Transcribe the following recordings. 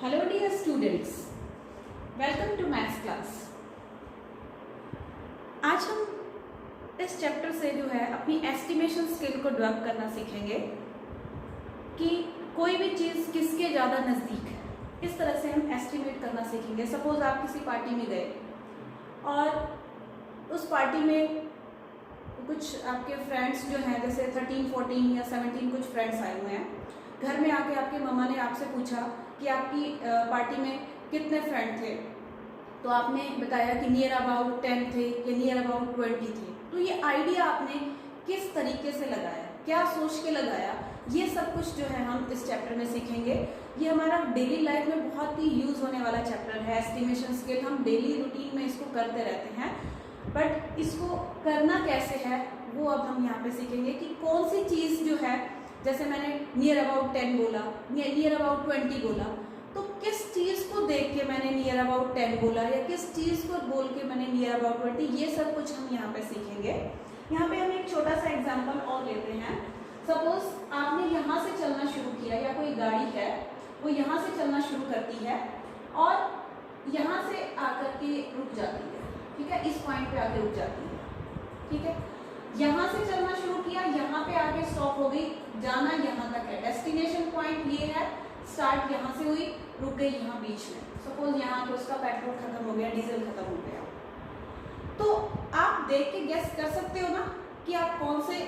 Hello dear students, welcome to maths class. आज हम इस चैप्टर से जो है अपनी एस्टिमेशन स्किल को डेवलप करना सीखेंगे कि कोई भी चीज़ किसके ज़्यादा नज़दीक है। इस तरह से हम एस्टिमेट करना सीखेंगे। सपोज आप किसी पार्टी में गए और उस पार्टी में कुछ आपके फ्रेंड्स जो हैं, जैसे 13, 14 या 17 कुछ फ्रेंड्स आए हुए हैं। घर में आके आपके मम्मा ने आपसे पूछा कि आपकी पार्टी में कितने फ्रेंड थे, तो आपने बताया कि नियर अबाउट 10 थे या नियर अबाउट 20 थे। तो ये आइडिया आपने किस तरीके से लगाया, क्या सोच के लगाया, ये सब कुछ जो है हम इस चैप्टर में सीखेंगे। ये हमारा डेली लाइफ में बहुत ही यूज होने वाला चैप्टर है। एस्टिमेशन स्किल हम डेली रूटीन में इसको करते रहते हैं, बट इसको करना कैसे है वो अब हम यहाँ पे सीखेंगे कि कौन सी चीज़ जो है, जैसे मैंने नियर अबाउट 10 बोला, नियर अबाउट 20 बोला, तो किस चीज़ को देख के मैंने नियर अबाउट 10 बोला या किस चीज़ को बोल के मैंने नियर अबाउट 20, ये सब कुछ हम यहाँ पे सीखेंगे। यहाँ पे हम एक छोटा सा एग्जांपल और लेते हैं। सपोज आपने यहाँ से चलना शुरू किया, या कोई गाड़ी है वो यहाँ से चलना शुरू करती है और यहाँ से आकर के रुक जाती है, ठीक है, इस पॉइंट पे आके रुक जाती है, ठीक है। यहाँ से चलना शुरू किया, यहाँ पे आके स्टॉप हो गई, जाना यहाँ तक है, डेस्टिनेशन पॉइंट ये है, स्टार्ट यहाँ से हुई, रुक गई यहाँ बीच में। सपोज यहाँ पे उसका पेट्रोल खत्म हो गया, डीजल खत्म हो गया, तो आप देख के गेस कर सकते हो ना कि आप कौन से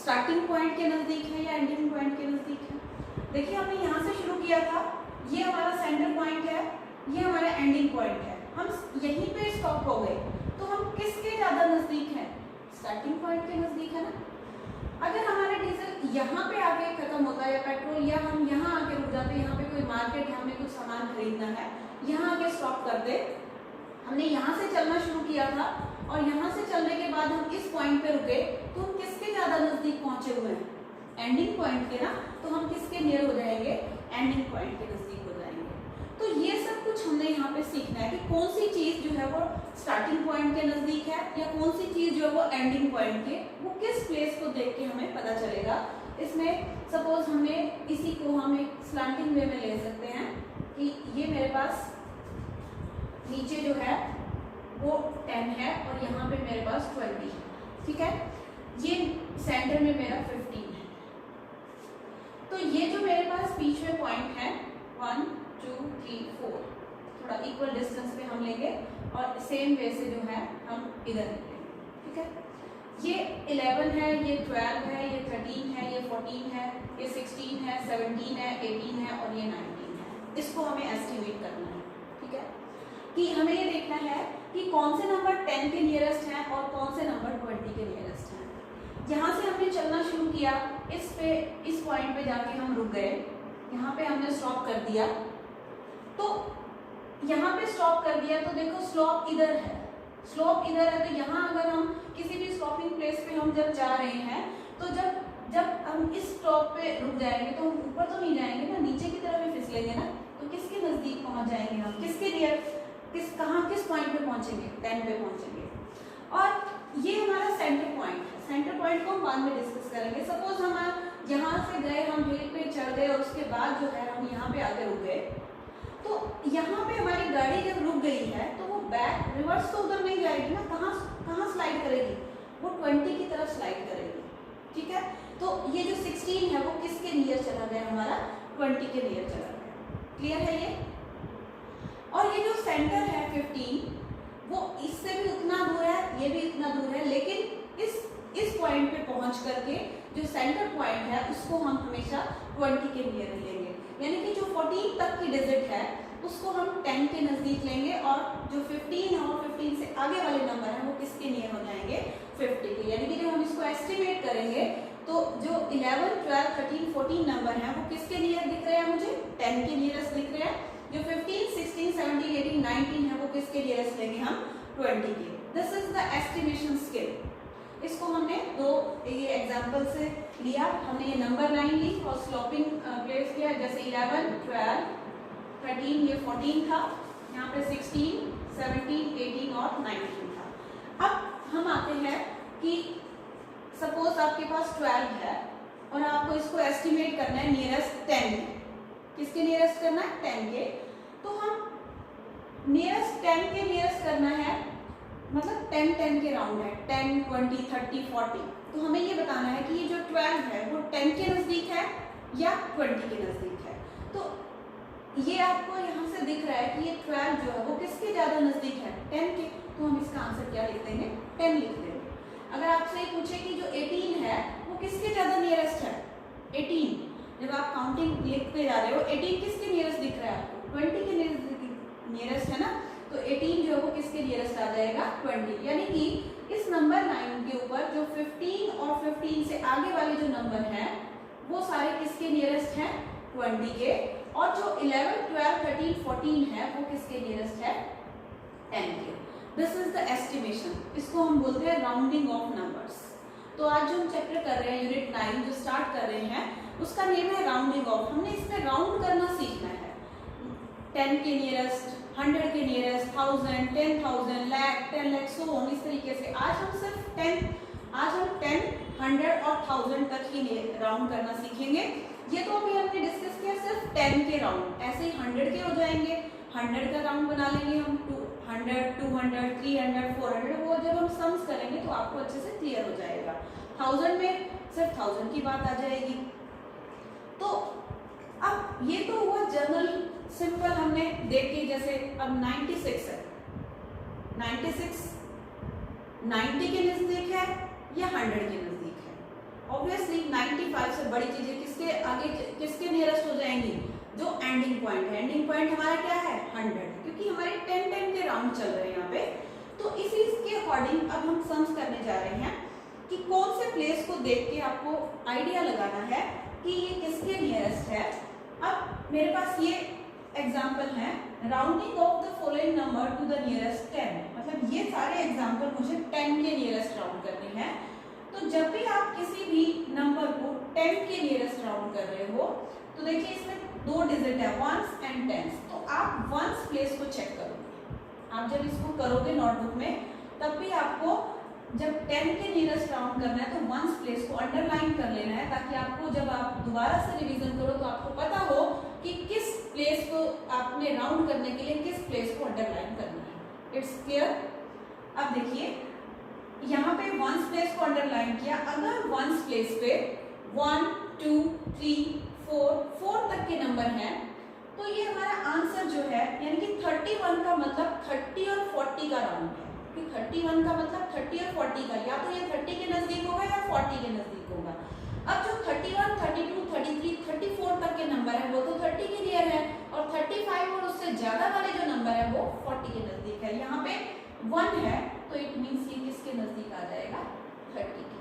स्टार्टिंग पॉइंट के नजदीक है या एंडिंग पॉइंट के नजदीक है। देखिए हमने यहाँ से शुरू किया था, ये हमारा सेंटर पॉइंट है, ये हमारा एंडिंग पॉइंट है, हम यहीं पे स्टॉप हो गए, तो हम किसके ज्यादा नजदीक है? स्टार्टिंग पॉइंट के नजदीक है ना। अगर हमारा डीजल यहाँ पे आके खत्म होता है या पेट्रोल, या हम यहाँ आके रुक जाते, यहाँ पे कोई मार्केट है, हमें कुछ सामान खरीदना है, यहाँ आके स्टॉप करते, हमने यहाँ से चलना शुरू किया था और यहाँ से चलने के बाद हम इस पॉइंट पे रुके, तो हम किसके ज्यादा नजदीक पहुंचे हुए हैं? एंडिंग पॉइंट के ना। तो हम किसके नियर हो जाएंगे? एंडिंग पॉइंट के नजदीक हो जाएंगे। तो ये सब कुछ हमने यहाँ पे सीखना है कि कौन सी चीज जो है वो स्टार्टिंग पॉइंट के नजदीक है या कौन सी चीज जो है वो एंडिंग पॉइंट के, वो किस प्लेस को देख के हमें पता चलेगा। इसमें सपोज हमें इसी को हम एक स्लैंटिंग वे में ले सकते हैं कि ये मेरे पास नीचे जो है वो 10 है और यहाँ पे मेरे पास 20 है, ठीक है। ये सेंटर में मेरा 15 है। तो ये जो मेरे पास बीच में पॉइंट है 1 2 3 4, थोड़ा इक्वल डिस्टेंस पे हम लेंगे और सेम वे से जो है हम इधर लेंगे, ठीक है। ये 11 है, ये 12 है, ये 13 है, ये 14 है, ये 16 है, 17 है, 18 है और ये 19 है। इसको हमें एस्टिमेट करना है, ठीक है, कि हमें ये देखना है कि कौन से नंबर 10 के नियरेस्ट हैं और कौन से नंबर 20 के नियरेस्ट हैं। यहाँ से हमने चलना शुरू किया, इस पॉइंट पे जाके हम रुक गए, यहाँ पे हमने स्टॉप कर दिया। तो यहाँ पे स्टॉप कर दिया तो देखो स्लॉप इधर है, स्लॉप इधर है, तो यहाँ अगर हम किसी भी स्टॉपिंग प्लेस पे हम जब जा रहे हैं, तो जब हम इस स्टॉप पे रुक जाएंगे तो हम ऊपर तो नहीं जाएंगे ना, नीचे की तरफ ही फिसलेंगे ना। तो किसके नजदीक पहुंच जाएंगे हम? किसके नियर, किस पॉइंट पे पहुंचेंगे? 10 पे पहुंचेंगे। और ये हमारा सेंटर पॉइंट है। सेंटर पॉइंट को हम बाद में डिस्कस करेंगे। सपोज हम यहाँ से गए, हम हिल पे चढ़ गए और उसके बाद जो है हम यहाँ पे आके रुक गए, तो यहाँ पे हमारी गाड़ी जब रुक गई है तो वो बैक रिवर्स तो उधर नहीं जाएगी ना, कहाँ स्लाइड करेगी? वो 20 की तरफ स्लाइड करेगी, ठीक है। तो ये जो 16 है वो किसके नियर चला गया? हमारा 20 के नियर चला गया। क्लियर है ये? और ये जो सेंटर है 15, वो इससे भी उतना दूर है, ये भी इतना दूर है, लेकिन इस पॉइंट पे पहुंच करके जो सेंटर पॉइंट है उसको हम हमेशा 20 के नियर लेंगे। यानी कि जो 14 तक की डिजिट है उसको हम 10 के नजदीक लेंगे और जो 15 है और 15 से आगे वाले नंबर हैं वो किसके नियर हो जाएंगे? 50 के। यानी कि जब हम इसको एस्टिमेट करेंगे तो जो 11 12 13 14 नंबर हैं वो किसके नियर दिख रहे हैं? मुझे 10 के नियरेस्ट दिख रहे हैं। जो 15 16 17 18 19 है वो किसके नियरेस्ट लेंगे? हम 20 के। This is the estimation skill. इसको हमने दो ये एग्जांपल से लिया, हमने ये नंबर लाइन ली और स्लॉपिंग प्लेस किया, जैसे 11 12 13, ये 14 था, यहाँ पे 16 17 18 और 19 था। अब हम आते हैं कि सपोज आपके पास 12 है और आपको इसको एस्टिमेट करना है नियरेस्ट 10, किसके नियरेस्ट करना है? 10 के। तो हम नियरेस्ट 10 के नियरेस्ट करना है, मतलब 10 10 के राउंड है, 10 20 30 40। तो हमें ये बताना है कि ये जो 12 है वो 10 के नज़दीक है या 20 के नज़दीक है। तो ये आपको यहाँ से दिख रहा है कि ये 12 जो है वो किसके ज़्यादा नज़दीक है, 10 के। तो हम इसका आंसर क्या लिख देंगे, 10 लिख देंगे। अगर आपसे पूछे कि जो 18 है वो किसके ज़्यादा नियरेस्ट है, 18, जब आप काउंटिंग लिखते जा रहे हो 18 किसके नियरेस्ट दिख रहा है आपको, 20 के नियरेस्ट है ना। तो 18 जो है वो किसके नियरेस्ट आ जाएगा, 20। यानी कि इस नंबर 9 के ऊपर जो 15 और 15 से आगे वाले जो नंबर हैं वो सारे किसके नियरेस्ट हैं, 20 के। और जो 11 12 13 14 है वो किसके नियरेस्ट है, 10 के। दिस इज द एस्टिमेशन, इसको हम बोलते हैं राउंडिंग ऑफ नंबर्स। तो आज जो हम चैप्टर कर रहे हैं यूनिट 9 जो स्टार्ट कर रहे हैं उसका नेम है राउंडिंग ऑफ। हमने इसमें राउंड करना सीखना है, 10 के नियरेस्ट, 100 के nearest, 1000, 10,000, lakh, 10 lakh, so on, इस तरीके से। आज हम 10, 100 और 1000 तक ही राउंड करना सीखेंगे। ये तो अभी हमने डिस्कस किया सिर्फ 10 के राउंड, ऐसे ही 100 के हो जाएंगे, 100 का राउंड बना लेंगे हम, 200, 200, 300, 400, वो जब हम सम्स करेंगे तो आपको अच्छे से क्लियर हो जाएगा। 1000 में सिर्फ 1000 की बात आ जाएगी। तो अब ये तो हुआ जनरल सिंपल, हमने देख के, जैसे अब 96 है, 96 90 के नजदीक है या 100 के नजदीक है। ऑब्वियसली 95 से बड़ी चीजें किसके आगे, किसके नियरेस्ट हो जाएंगी, जो एंडिंग पॉइंट है। एंडिंग पॉइंट हमारा क्या है, 100, क्योंकि हमारे 10 10 के राउंड चल रहे हैं यहाँ पे। तो इसी के अकॉर्डिंग अब हम सम्स करने जा रहे हैं कि कौन से प्लेस को देख के आपको आइडिया लगाना है कि ये किसके नियरेस्ट है। अब मेरे पास ये एग्जाम्पल है, rounding off the following number to the nearest 10, मतलब ये सारे एग्जाम्पल मुझे 10 के नियरेस्ट राउंड करने हैं। तो जब भी आप किसी भी नंबर को 10 के नियरेस्ट राउंड कर रहे हो तो देखिए इसमें 2 डिजिट है, 1s एंड 10s। तो आप 1s प्लेस को चेक करोगे, आप जब इसको करोगे नोटबुक में तब भी आपको जब 10 के नियरेस्ट राउंड करना है तो 1s प्लेस को अंडरलाइन कर लेना है, ताकि आपको जब आप दोबारा से रिवीजन करो तो आपको पता हो कि किस प्लेस को आपने राउंड करने के लिए किस प्लेस को अंडरलाइन करना है। It's clear. अब देखिए यहाँ पे 1s प्लेस को अंडरलाइन किया, अगर 1s प्लेस पे 1 2 3 4 तक के नंबर हैं तो ये हमारा आंसर जो है, यानी कि 31 का मतलब 30 और 40 का राउंड है। कि 31 का मतलब 30 और 40 का, या तो ये 30 के नजदीक होगा या 40 के नजदीक होगा। अब जो 31 32 33 34 तक के नंबर है वो तो 30 के नियर है, और 35 और उससे ज्यादा वाले जो नंबर है वो 40 के नजदीक है। यहाँ पे 1 है तो इट मींस ये किसके नजदीक आ जाएगा, 30 के।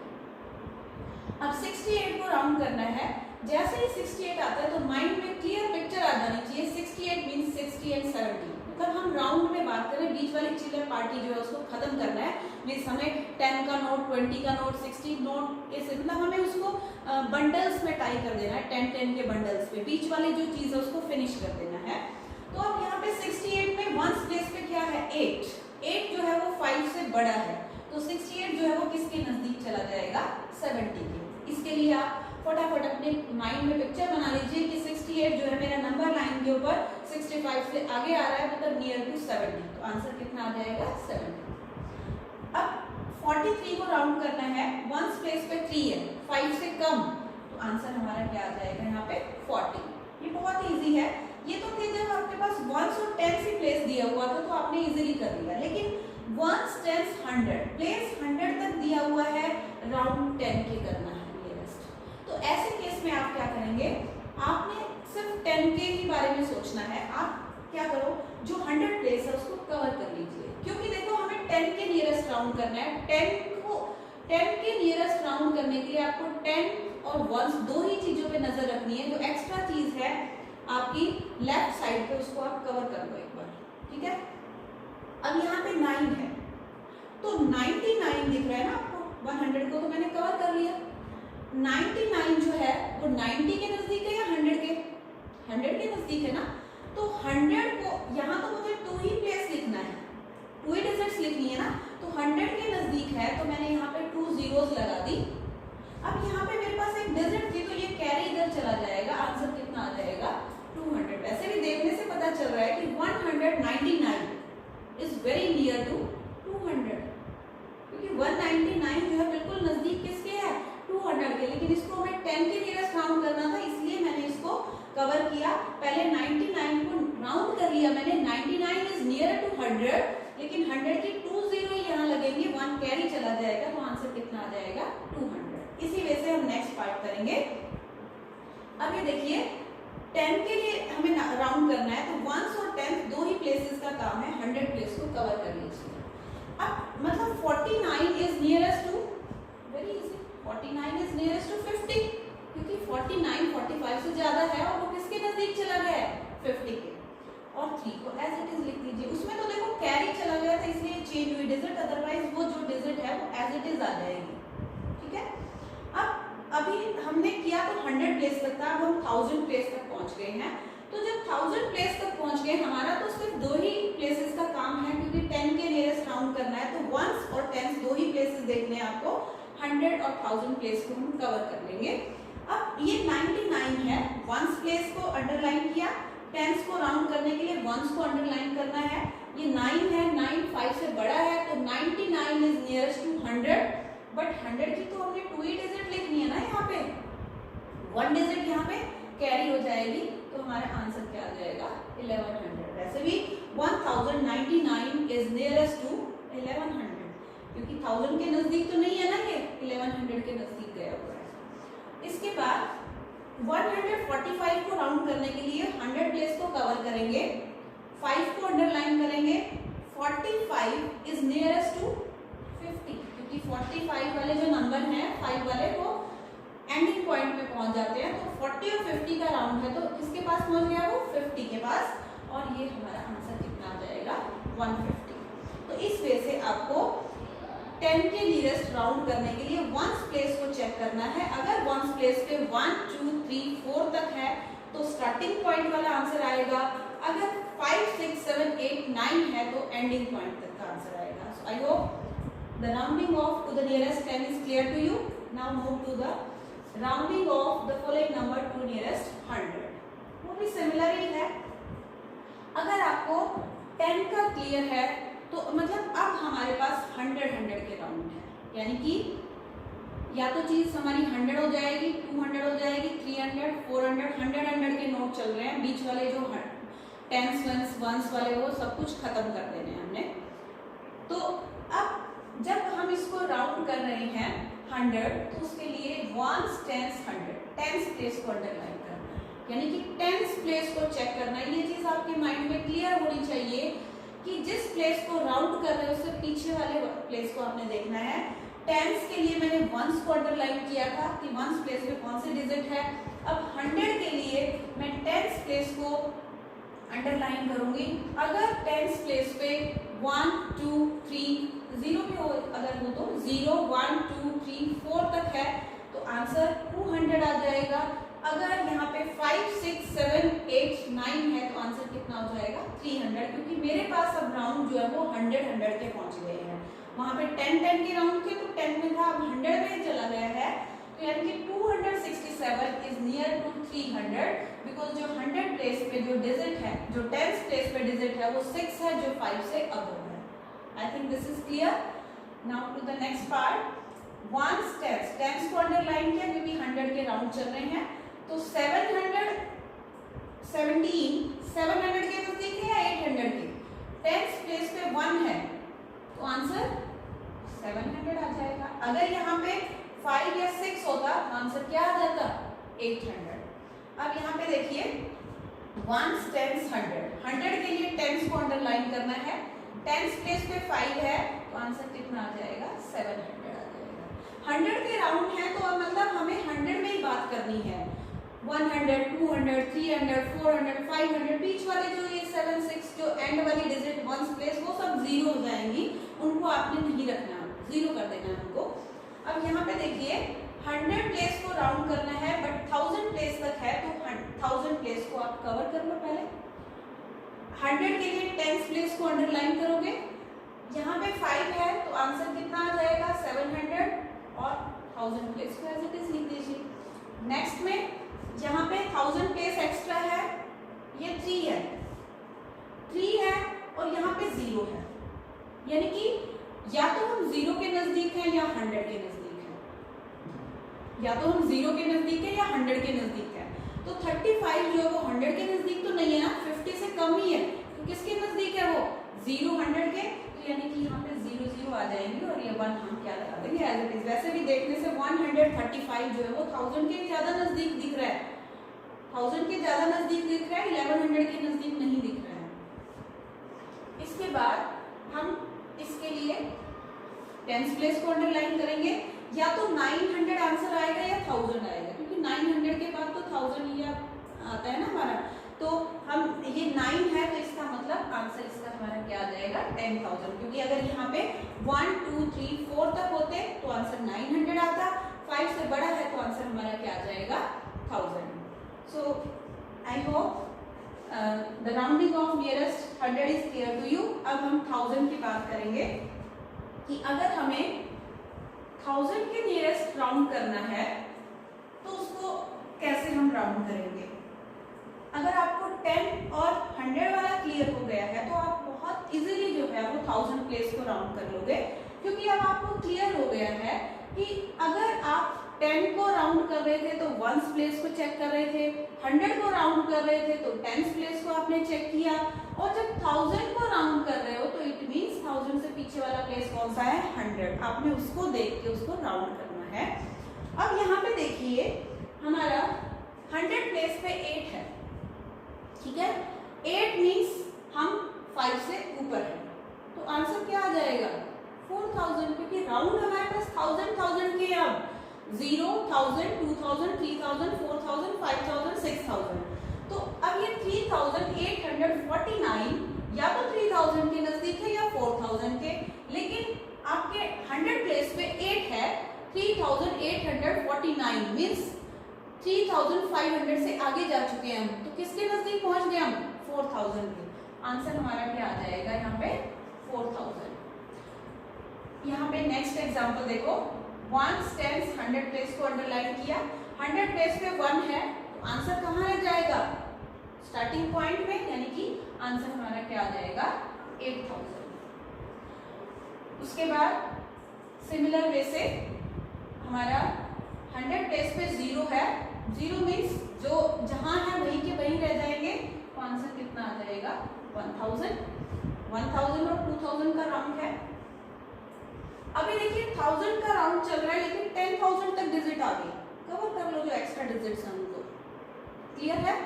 अब 68 को राउंड करना है, जैसे ही 68 आता है तो माइंड में क्लियर पिक्चर आ जानी चाहिए। 68 मींस 60 एंड 70, मतलब हम राउंड में बात करें, बीच वाली चिल्लर पार्टी जो है उसको खत्म करना है। मींस हमें 10 का नोट, 20 का नोट, 60 नोट, ऐसे मतलब हमें उसको बंडल्स में टाई कर देना है, 10 10 के बंडल्स पे, बीच वाली जो चीज है उसको फिनिश कर देना है। तो अब यहाँ पे 68 में 1s प्लेस पे क्या है, 8 जो है वो 5 से बड़ा है, तो 68 जो है वो किसके नजदीक चला जाएगा, 70 के। इसके लिए आप फटाफट अपने माइंड में पिक्चर बना लीजिए कि 68 जो है मेरा नंबर लाइन के ऊपर 65 से आगे आ रहा है, मतलब नियर टू 70। तो आंसर कितना आ जाएगा, 70। अब 43 को राउंड करना है, 1s प्लेस पे 3 है, 5 से कम, तो आंसर हमारा क्या आ जाएगा यहाँ पे, 40। ये बहुत इजी है। ये तो थे जब आपके पास 1s और 10s ही प्लेस दिया हुआ था तो आपने इजीली कर लिया, लेकिन 1s 10s 100 प्लेस 100 तक दिया हुआ है, राउंड 10 के करना है नियरेस्ट। तो ऐसे केस में आप क्या करेंगे, आपने सिर्फ 10 के ही बारे में सोचना है। आप क्या करो, जो 100 प्लेस है उसको कवर कर लीजिए, क्योंकि देखो हमें 10 के नियरेस्ट राउंड करना है। 10 के नियरेस्ट राउंड करने के लिए आपको 10 और 1s दो ही चीजों पे नजर रखनी है। जो एक्स्ट्रा चीज है आपकी लेफ्ट साइड पे, उसको आप कवर कर लो एक बार, ठीक है। अब यहाँ पे 9 है तो 99 दिख रहा है ना आपको, 100 को तो मैंने कवर कर लिया। 99 जो है वो 90 के नजदीक है या 100 के, 100 के नजदीक है ना। तो 100 को यहाँ तो मुझे 2 ही प्लेस लिखना है, 2 ही डिजिट्स लिखनी है ना, तो 100 के नजदीक है तो मैंने यहाँ पे 2 zeros लगा दी। अब यहाँ पे मेरे पास एक डिजिट थी तो ये कैरी इधर चला जाएगा, आंसर कितना आ जाएगा, 200। वैसे भी देखने से पता चल रहा रहा है कि 199 इज वेरी नियर टू 200, क्योंकि 199 जो है बिल्कुल नजदीक किसके है 200 के, लेकिन इसको हमें 10 के नियरेस्ट राउंड करना था, इसलिए मैंने इसको कवर किया। पहले 99 को राउंड कर लिया मैंने, 99 इज नियर टू 100, लेकिन 100 की 2 जीरो यहाँ लगेंगे, 1 कैरी चला जाएगा, तो आंसर कितना आ जाएगा 200। इसी वजह से हम नेक्स्ट पार्ट करेंगे। अब ये देखिए 10 के लिए हमें राउंड करना है, तो 1s और 10 दो ही प्लेसेस का काम है, 100 प्लेस को कवर कर लीजिए। अब मतलब 49 is nearest to, very easy, 49 is nearest to 50, क्योंकि 49 45 से ज्यादा है और वो किसके नजदीक चला गया है 50 के। और 3 को एज इट इज लिख दीजिए, उसमें तो देखो कैरी चला गया था इसलिए चेंज हुई डिजिट, अदरवाइज वो जो डिजिट है वो एज इट इज आ जाएगी, ठीक है। अब अभी हमने किया तो 100 प्लेस तक था, अब हम 1000 प्लेस तक पहुंच गए हैं। तो जब 1000 प्लेस तक पहुंच गए, हमारा तो सिर्फ दो ही प्लेसेस का काम है, क्योंकि 10 के नियरेस्ट राउंड करना है, तो 1s और 10s दो ही प्लेसेस देखने हैं आपको, 100 और 1000 प्लेस को हम कवर कर लेंगे। अब ये 99 है, 1s प्लेस को अंडरलाइन किया, 10s को राउंड करने के लिए 1s को अंडरलाइन करना है। ये 9 है, 9 5 से बड़ा है, तो 99 इज नियरेस्ट टू 100, बट 100 की तो हमने 2 ही डिजिट लिखनी है ना, यहाँ पे 1 डिजिट यहाँ पे कैरी हो जाएगी, तो हमारा आंसर क्या आ जाएगा 1100। वैसे भी 1099 इज नियरेस्ट टू 1100, क्योंकि 1000 के नजदीक तो नहीं है ना, ये 1100 के नजदीक गया हुआ है। इसके बाद 145 को राउंड करने के लिए 100 प्लेस को कवर करेंगे, 5 को अंडरलाइन करेंगे, 45 इज नियरेस्ट टू 50, क्योंकि 45 वाले जो नंबर हैं 5 वाले वो एंडिंग पॉइंट पे पहुंच जाते हैं, तो 40 और 50 का राउंड है, तो किसके पास पहुंच गया वो 50 के पास, और ये हमारा आंसर कितना आ जाएगा 150। तो इस वे से आपको 10 के नियरेस्ट राउंड करने के लिए 1s प्लेस को चेक करना है। अगर 1s प्लेस पे 1 2 3 4 तक है तो स्टार्टिंग पॉइंट वाला आंसर आएगा, अगर 5 6 7 8 9 है तो एंडिंग पॉइंट तक का आंसर आएगा। So I hope the rounding off to the nearest 10 is clear to you. Now move to the rounding off the following number to nearest 100, वो भी सिमिलर ही है। अगर आपको 10 का क्लियर है तो मतलब अब हमारे पास 100 के राउंड है, यानी कि या तो चीज हमारी 100 हो जाएगी, 200 हो जाएगी, 300 400 100 के नोट चल रहे हैं, बीच वाले जो 10s 1s वाले वो सब कुछ खत्म कर देने हैं हमने। तो अब जब हम इसको राउंड कर रहे हैं 100, तो उसके लिए 1s 10s 100 10s प्लेस को अंडरलाइन करना है, यानी कि 10s प्लेस को चेक करना है। ये चीज आपके माइंड में क्लियर होनी चाहिए कि जिस प्लेस को राउंड कर रहे हो उससे पीछे वाले प्लेस को आपने देखना है। 10s के लिए मैंने 1s को अंडरलाइन किया था कि 1s प्लेस पे कौन से डिजिट है। अब 100 के लिए मैं 10s प्लेस को अंडरलाइन करूंगी। अगर 10s प्लेस पे 1 2 3 0 पे हो, अगर हो तो 0 1 2 3 4 तक है तो आंसर 200 आ जाएगा। अगर यहाँ पे 5 6 7 8 9 है तो आंसर कितना हो जाएगा 300, क्योंकि मेरे पास अब राउंड जो है वो 100 के पहुंच गए हैं। वहां पे 10 के राउंड थे तो 10 में था, अब 100 में चला गया है, तो यानी कि 267 इज नियर टू 300, बिकॉज जो 100 प्लेस पे जो डिजिट है, जो 10th प्लेस पे डिजिट है वो 6 है, जो 5 से अबव है। I think this is clear. Now to the next part, 1s 10s को अंडरलाइन किया क्योंकि 100 के राउंड चल रहे हैं, तो 717 700 के नजदीक है या 800 के, 10th प्लेस पे 1 है तो आंसर 700 आ जाएगा। अगर यहाँ पे 5 या 6 होता तो आंसर क्या आ जाता 800। अब यहाँ पे देखिए 1s 10s 100 के लिए 10s को अंडरलाइन करना है, 10th प्लेस पे 5 है तो आंसर कितना आ जाएगा 700 आ जाएगा। 100 के राउंड है तो मतलब हमें 100 में ही बात करनी है। 100 200 300 400 500 बीच वाले जो ये 7 6 जो एंड वाली डिजिट 1s प्लेस वो सब जीरो हो जाएंगी, उनको आपने नहीं रखना, जीरो कर देना है उनको। अब यहाँ पे देखिए 100 प्लेस को राउंड करना है बट 1000 प्लेस तक है, तो 1000 प्लेस को आप कवर कर लो पहले। 100 के लिए 10th प्लेस को अंडरलाइन करोगे, यहाँ पे 5 है तो आंसर कितना आ जाएगा 700, और 1000 प्लेस को एज इट इज लिख दीजिए। नेक्स्ट में यहाँ पे 1000 प्लेस एक्स्ट्रा है, ये 3 है, पे 0 है, यानी कि या तो हम 0 के नजदीक हैं या 100 के नजदीक हैं, या तो हम 0 के नजदीक है या 100 के नजदीक है। तो 35 जो है वो 100 के नजदीक तो नहीं है ना, 50 से कम ही है, तो किसके नजदीक है वो 0 100 के, तो यानी कि यहाँ पे 0 0 आ जाएंगे और ये 1 हम क्या लगा देंगे एज इट इज। वैसे भी देखने से 135 जो है वो 1000 के ज्यादा नजदीक दिख रहा है, 1000 के ज्यादा नजदीक दिख रहा है, 1100 के नजदीक नहीं दिख रहा है। इसके बाद हम इसके लिए टेंस प्लेस को अंडरलाइन करेंगे, या तो 900 आंसर आएगा या 1000 आएगा, क्योंकि 900 के बाद तो 1000 ही आता है ना हमारा, तो हम ये 9 है तो इसका मतलब आंसर इसका हमारा क्या आ जाएगा 10,000, क्योंकि अगर यहाँ पे 1 2 3 4 तक होते तो आंसर 900 आता, 5 से बड़ा है तो आंसर हमारा क्या आ जाएगा 1000। So I hope the rounding off nearest 100 is clear to you. अब हम 1000 की बात करेंगे कि अगर हमें 1000 के नियरेस्ट राउंड करना है तो उसको कैसे हम राउंड करेंगे। अगर आपको 10 और 100 वाला क्लियर हो गया है तो आप बहुत इजीली जो है वो 1000 प्लेस को राउंड कर लोगे, क्योंकि अब आपको क्लियर हो गया है कि अगर आप 10 को राउंड कर रहे थे तो 1s प्लेस को चेक कर रहे थे, 100 को राउंड कर रहे थे तो 10s प्लेस को आपने चेक किया, और जब 1000 को राउंड कर रहे हो तो इट मींस 1000 से पीछे वाला प्लेस कौन सा है 100, आपने उसको देख के उसको राउंड करना है। अब यहाँ पे देखिए हमारा 100 प्लेस पे 8 है, ठीक है, 8 मींस हम 5 से ऊपर है, तो आंसर क्या आ जाएगा 4000, क्योंकि राउंड हमारे पास 1000 के अब 0 1000 2000 3000 4000 5000 6000, तो अब ये 3849 या तो 3000 के नजदीक है या 4000 के, लेकिन आपके 100 प्लेस पे 8 है, 3849 मींस 3500 से आगे जा चुके हैं हम, तो किसके नजदीक पहुंच गए हम 4000 के। आंसर हमारा क्या आ जाएगा यहाँ पे 4000। यहाँ पे नेक्स्ट एग्जांपल देखो, 1s 10s 100 प्लेस को अंडरलाइन किया, 100 प्लेस पे 1 है तो आंसर कहाँ रह जाएगा स्टार्टिंग पॉइंट में, यानी कि आंसर हमारा क्या आ जाएगा 8000। उसके बाद सिमिलर वे से हमारा 100 प्लेस पे 0 है, 0 मीन्स जो जहां है वहीं के वहीं रह जाएंगे, तो आंसर कितना आ जाएगा 1000। 1000 और 2000 का राउंड है। अभी देखिए 1000 का राउंड चल रहा है लेकिन 10,000 तक डिजिट आ गई, कवर कर लो जो एक्स्ट्रा डिजिट्स हैं उनको, क्लियर है।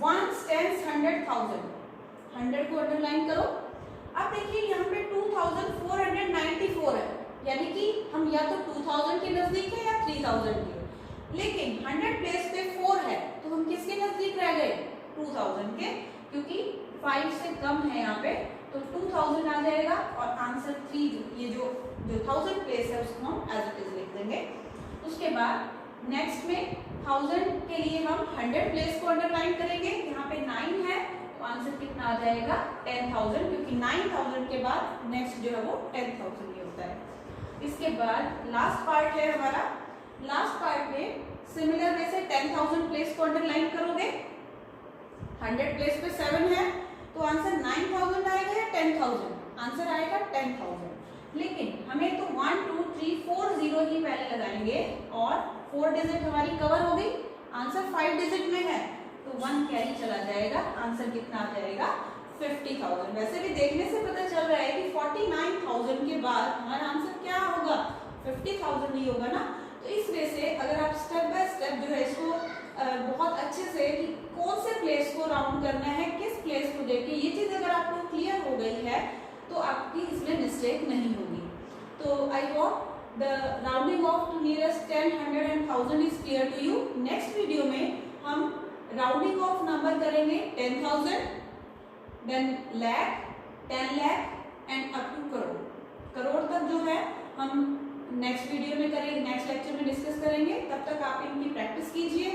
1s 10s 100 1000, 100 को अंडरलाइन करो। अब देखिए यहाँ पे 2494 है, यानी कि हम या तो 2000 के नजदीक है या 3000 के, लेकिन 100 प्लेस पे 4 है तो हम किसके नजदीक रह गए 2000 के, क्योंकि 5 से कम है यहाँ पे, तो 2000 आ जाएगा और आंसर 3 ये जो 1000 प्लेस है उसको हम एज इट इज लिख देंगे। उसके बाद नेक्स्ट में 1000 के लिए हम 100 प्लेस को अंडरलाइन करेंगे, यहाँ पे 9 है तो आंसर कितना आ जाएगा 10,000, क्योंकि 9000 के बाद नेक्स्ट जो है वो 10,000 ही होता है। इसके बाद लास्ट पार्ट है हमारा, लास्ट पार्ट में सिमिलर वे से 10,000 प्लेस को अंडरलाइन करोगे, 100 प्लेस पे 7 है तो आंसर 9000 आएगा या 10,000, आंसर आएगा 10,000, लेकिन हमें तो 1 2 3 4 0 ही पहले लगाएंगे और 4 डिजिट हमारी कवर हो गई, आंसर 5 डिजिट में है तो 1 कैरी चला जाएगा, आंसर कितना आ जाएगा 50,000। वैसे भी देखने से पता चल रहा है कि 49,000 के बाद हमारा आंसर क्या होगा 50,000 ही होगा ना। तो इस वे से अगर आप स्टेप बाय स्टेप जो है इसको बहुत अच्छे से कि कौन से प्लेस को राउंड करना है, किस प्लेस को देख के, ये चीज अगर आपको क्लियर हो गई है तो आपकी इसमें मिस्टेक नहीं होगी। तो I hope the rounding off to nearest 10 100 and 1000 is clear to you. Next video में हम राउंडिंग ऑफ नंबर करेंगे 10,000, then lakh, 10 lakh and up to crore, crore तक जो है हम नेक्स्ट वीडियो में करेंगे, नेक्स्ट लेक्चर में डिस्कस करेंगे। तब तक आप इनकी प्रैक्टिस कीजिए,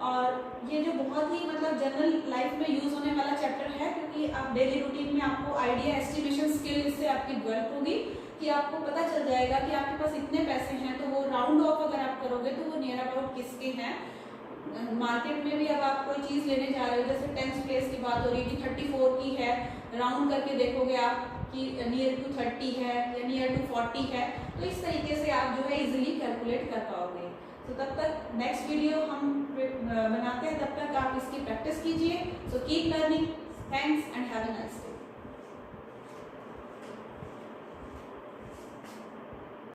और ये जो बहुत ही मतलब जनरल लाइफ में यूज होने वाला चैप्टर है, क्योंकि आप डेली रूटीन में आपको आइडिया एस्टिमेशन स्किल इससे आपकी डेवलप होगी कि आपको पता चल जाएगा कि आपके पास इतने पैसे हैं तो वो राउंड ऑफ अगर आप करोगे तो वो नियर अबाउट किसके हैं, मार्केट में भी अब आप कोई चीज़ लेने जा रहे हो, जैसे 10th प्लेस की बात हो रही है कि 34 की है, राउंड करके देखोगे आप कि नियर टू 30 है या नियर टू 40 है, तो इस तरीके से आप जो है इजीली कैलकुलेट कर पाओगे। तो तब तक नेक्स्ट वीडियो हम बनाते हैं, तब तक आप इसकी प्रैक्टिस कीजिए। So keep learning, thanks and